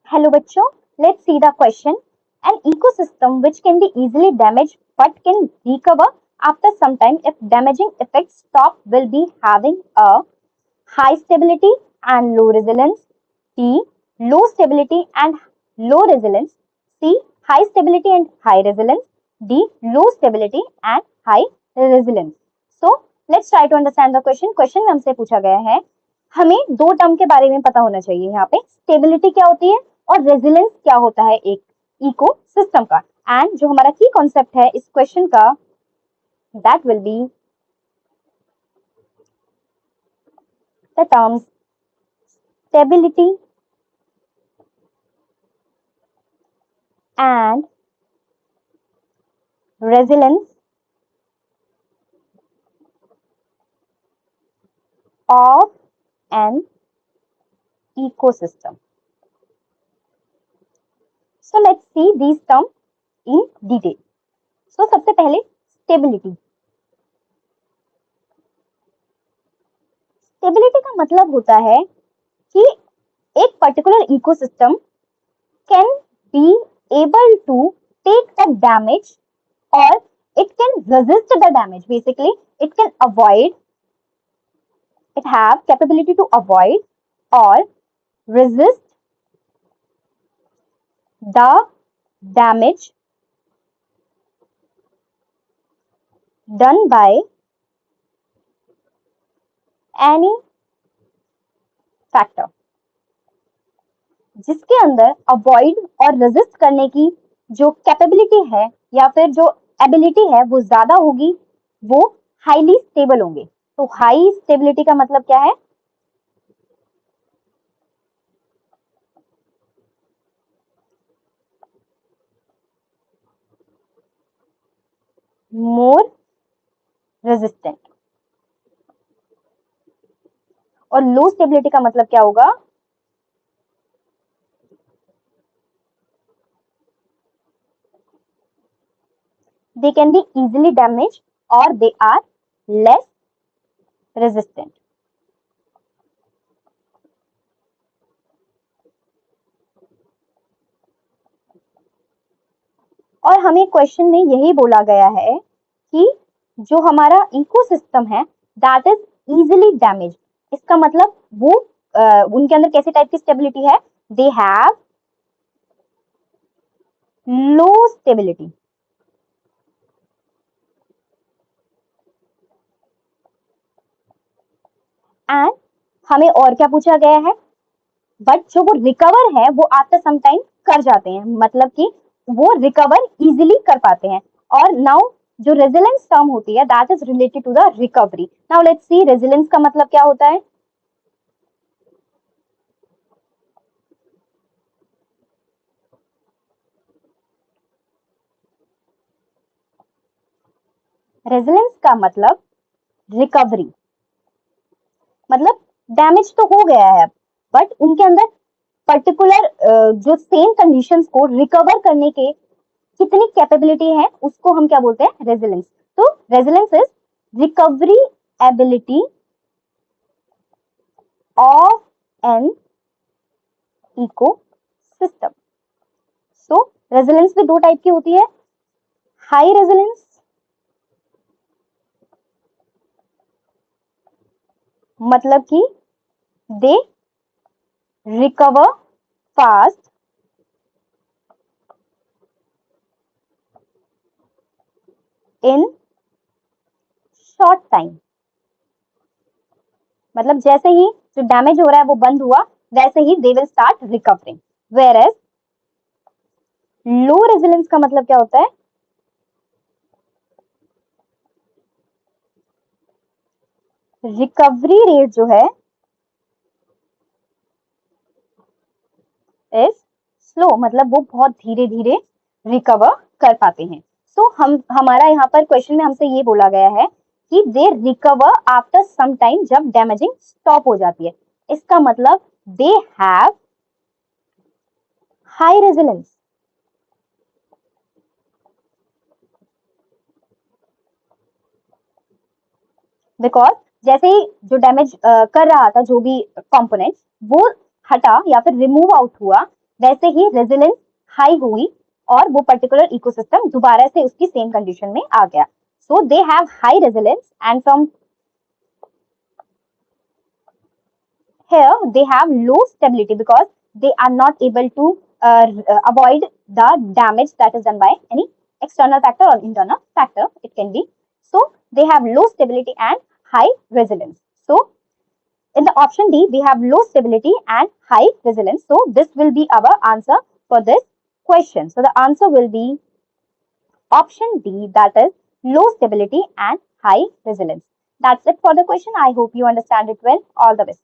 Hello बच्चों, let's see the question. An ecosystem which can be easily damaged but can recover after some time if damaging effects stop will be having a high stability and low resilience, B. Low stability and low resilience, C. High stability and high resilience, D. Low stability and high resilience. So let's try to understand the question. Question में हमसे पूछा गया है, हमें दो term के बारे में पता होना चाहिए यहाँ पे, स्टेबिलिटी क्या होती है और रेजिलेंस क्या होता है एक इको सिस्टम का। एंड जो हमारा की कॉन्सेप्ट है इस क्वेश्चन का, that will be the terms stability and resilience of an ecosystem. So let's see these terms in detail. So सबसे पहले stability. Stability का मतलब होता है कि एक particular ecosystem can be able to take the damage or it can resist the damage. Basically, it can avoid, it have capability to avoid or resist the damage done by any factor. जिसके अंदर avoid और resist करने की जो capability है या फिर जो एबिलिटी है वो ज्यादा होगी, वो हाईली स्टेबल होंगे। तो हाई स्टेबिलिटी का मतलब क्या है? मोर रेजिस्टेंट। और लो स्टेबिलिटी का मतलब क्या होगा? They can be easily damaged or they are less resistant. और हमें क्वेश्चन में यही बोला गया है कि जो हमारा इकोसिस्टम है दैट इज इजीली डैमेज। इसका मतलब वो उनके अंदर कैसे टाइप की स्टेबिलिटी है? They have low stability. And हमें और क्या पूछा गया है? बट जो वो रिकवर है वो आफ्टर सम टाइम कर जाते हैं, मतलब कि वो रिकवर इजीली कर पाते हैं। और नाउ जो रेजिलेंस टर्म होती है that is related to the recovery. Now let's see resilience का मतलब क्या होता है। रेजिलेंस का मतलब रिकवरी, मतलब डैमेज तो हो गया है बट उनके अंदर पर्टिकुलर जो सेम कंडीशंस को रिकवर करने के कितनी कैपेबिलिटी है उसको हम क्या बोलते हैं? रेजिलेंस। तो resilience is recovery ability of an ecosystem. So resilience भी दो टाइप की होती है, हाई रेजिलेंस मतलब कि they recover fast in short time, मतलब जैसे ही जो डैमेज हो रहा है वो बंद हुआ वैसे ही they will start recovering. Whereas low resilience का मतलब क्या होता है? रिकवरी रेट जो है इज स्लो, मतलब वो बहुत धीरे धीरे रिकवर कर पाते हैं। सो हमारा यहाँ पर क्वेश्चन में हमसे ये बोला गया है कि they recover after some time, जब डैमेजिंग स्टॉप हो जाती है। इसका मतलब they have high resilience. Because जैसे ही जो डैमेज कर रहा था जो भी कंपोनेंट वो हटा या फिर रिमूव आउट हुआ, वैसे ही रेजिलेंस हाई हुई और वो पर्टिकुलर इकोसिस्टम दोबारा से उसकी सेम कंडीशन में आ गया. So they have high resilience, and from here they have low stability because they are not able to avoid the damage that is done by any external factor or internal factor. It can be. So they have low stability and high resilience. So in the option D, we have low stability and high resilience. So this will be our answer for this question. So the answer will be option D, that is low stability and high resilience. That's it for the question. I hope you understand it well. All the best.